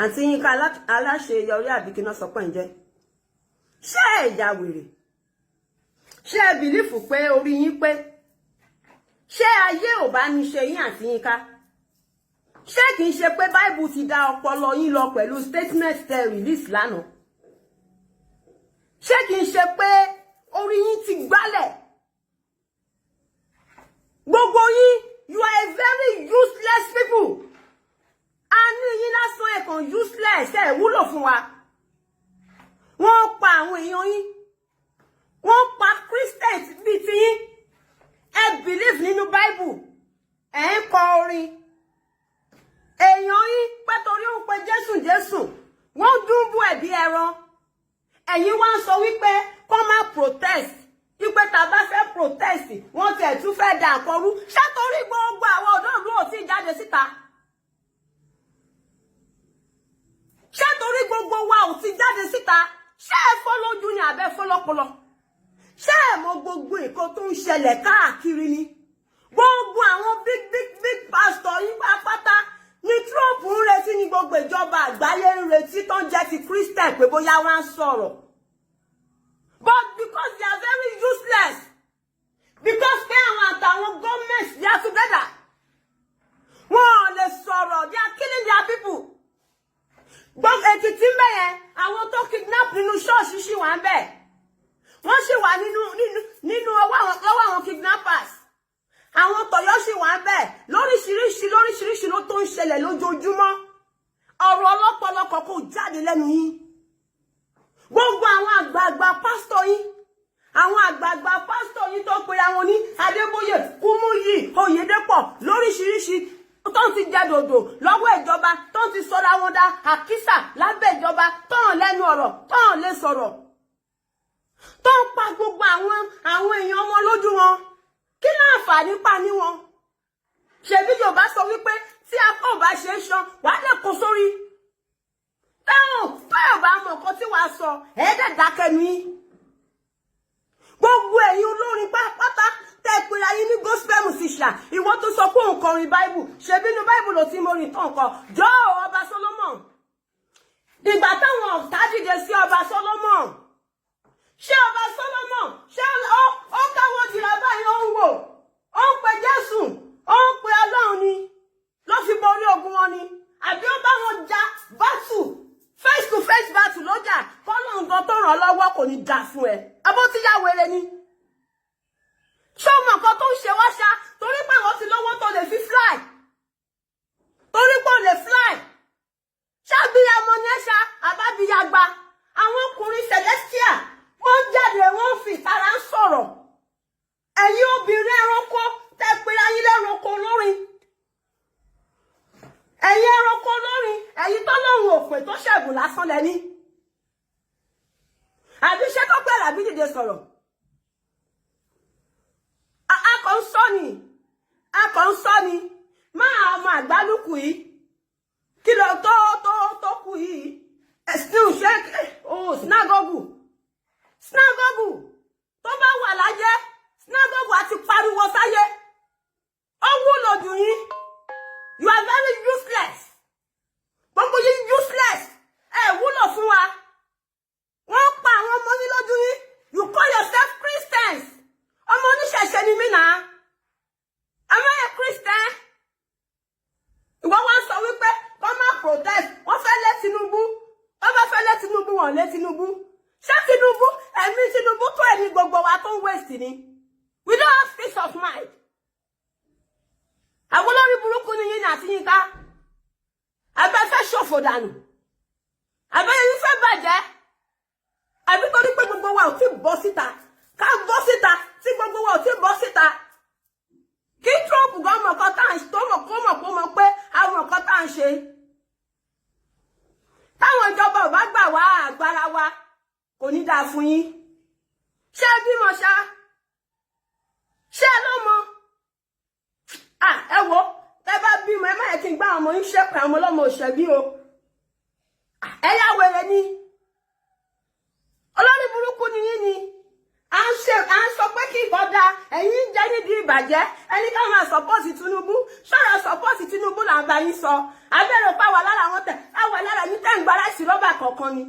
àǹtí Yinka Alaseyori àbí kí ná sọ pé ǹjẹ́ ṣé ẹ̀yà wèrè ṣé ẹ bìlífù pé orí yín pé ṣé ayé ò bá ní ṣe yín àǹtí Yinka ṣé kì í ṣe pé Bible ti dá ọpọlọ yín lọ pẹ̀lú statement tẹ release lánàá ṣé kì í ṣe pé orí yín ti gbálẹ̀ gbogbo yín you are a very useless people àní yín lásán ẹ̀kan useless ẹ̀ wúlò fún wa wọ́n pa àwọn èèyàn yín wọ́n pa Christians bíi ti yín ẹ believe nínú Bible ẹ̀ ń kọ orin èèyàn yín pé torí ó pe Jésù wọ́n dúnbú ẹ̀bí ẹran ẹ̀yin wá ń sọ wípé kó má protest wípé tá bá fẹ́ protest wọ́n tiẹ̀ tún fẹ́ dà nǹkan rú ṣé torí gbogbo àwọn ọ̀dọ́ ìlú ò tí ì jáde síta ṣé torí gbogbo wa ò ti jáde síta ṣé ẹ fọ́ lójú ni àbẹ́ fọ́ lọ́pọlọ ṣé ẹ mọ gbogbo nǹkan tó ń ṣẹlẹ̀ káàkiri ni gbogbo àwọn big pastor yín pátá ni Trump ń retí ní gbogbo ìjọba àgbáyé ń retí tó ń jẹ́ ti Christian pé bóyá wọ́n á sọ̀rọ̀ but because they are very useless because pé àwọn àtàwọn governments they are together wọn ò lè sọ̀rọ̀ they are killing their people gbogbo Èkìtì ń bẹ̀ yẹn àwọn tó kidnap nínú ṣọ́ọ̀ṣì ṣì wà ń bẹ̀ wọ́n ṣì wà nínú ọwọ́ àwọn kidnappers àwọn tọ̀yọ́ ṣì wà ń bẹ̀ lóríṣiríṣi ló tó ń ṣẹlẹ̀ lójoojúmọ́ ọ̀rọ̀ ọlọ́pọ̀lọpọ̀ kò jáde lẹ́nu yín gbogbo àwọn àgbààgbà pásítọ̀ yín tó pe àwọn ní Adébóyè Kúmúyì Oyèdépọ̀ lóríṣiríṣi tó ń ti jẹ dòdò lọ́wọ́ ìjọba tó ń ti sọra wọn dá àkísà lábẹ́ ìjọba tó ń lẹ́nu ọ̀rọ̀ tó ń lè sọ̀rọ̀ tó ń pa gbogbo àwọn èèyàn wọn lójú wọn kí ní àǹfààní pa ní wọn ṣebí Yorùbá sọ wípé tí apá ò bá ṣe é ṣan wàá lè kó sórí táwọn bá mọ nǹkan tí wàá sọ ẹ̀ẹ́dẹ̀ dákẹ́nu yín gbogbo ẹ̀yin olórin pátá tẹ́ pé ayé ní gospel musician ìwọ tó sọ pé òun kọrin Bible ṣebí inú Bible ló ti mọ orin tán kọ jọ ọba Solomon ìgbà táwọn ọ̀tá dìde sí ọba Solomon ṣé ọba Solomon ṣé ó káwọ́ jìrà báyìí ó ń wò ó ń pe Jésù ó ń pe Ọlọ́run ni ló fi borí ogun wọn ni àbí ó bá wọn jà battle face to face battle lọ́jà kọ́lọ́run gan tó ràn lọ́wọ́ kò ní dà fún ẹ abó tí yá wèrè ni ṣé o mọ nǹkan tó ń ṣe wá ṣá torí pé àwọn ti lọ́wọ́ tó lè fi fly torí pé ó lè fly ṣáàbíyamọ ní ẹ̀ṣá àbábíyagba àwọn ọkùnrin celestial wọ́n jáde wọ́n fi ìtara ń sọ̀rọ̀ ẹ̀yin obìnrin ẹranko tẹ́ pé ayé lẹ́ranko lórin ẹ̀yin ẹranko lórin ẹ̀yin tọ́lọ́run òpè tó ṣẹ̀gùn lásán lẹ́ni àbí ṣé tó pẹ́ làbí dìde sọ̀rọ̀ akọ̀ ń sọ ni máa ọmọ àgbálùkù yìí kí ló tó kù yìí still ṣe sinagogu tó bá wà láyé sinagogu àti pariwo sáyé ó wúlò jù yín you are very useless gbogbo yín useless ẹ wúlò fún wa wọ́n pa àwọn ọmọ yín lójú yín you call yourself Christians ọmọ oníṣẹ̀ṣẹ̀ ni mí náà am I a Christian ìwọ wá sọ wípé kọ́ máa protest wọ́n fẹ́ lé Tinubu wọ́n bá fẹ́ lé Tinubu wọ́n lé Tinubu ṣé Tinubu ẹ̀mí Tinubu tó ẹ̀mí gbogbo wa tó ń waste ni we don't have peace of mind àwọn olórí burúkú ni yín àti Yinka abẹ́ fẹ́ ṣòfò dànù abẹ́ yín fẹ́ bàjẹ́ àbí torí pé gbogbo wa ò tí bọ́ síta ká bọ́ síta tí gbogbo wa ò tí bọ́ síta kí Trump gan mọ̀ kan tá à ń tó mọ̀ kó mọ̀ pé àwọn nǹkan tá à ń ṣe táwọn ìjọba ò bá gbà wá agbára wa kò ní dáa fún yín ṣé bímọ ṣá ṣé lọ́mọ ẹ wo tẹ́ bá bímọ ẹ má yẹ kí n gbá àwọn ọmọ yín ṣépè àwọn ọlọ́mọ òṣèbí o ẹ yá wèrè ni olórí burúkú ni yín ni à ń sọ pé kí ìbọn da ẹ̀yin jẹ́ nídìí ìbàjẹ́ ẹni ká máa sọ́pọ́ọ̀tì Tinubu ṣọ́ra sọ́pọ́ọ̀tì Tinubu là ń bá yín sọ abẹ́rẹ́ pa wà lára àwọn tẹ̀ àwọ̀ lára yín gba láti rọ́bà kọ̀ọ̀kan ni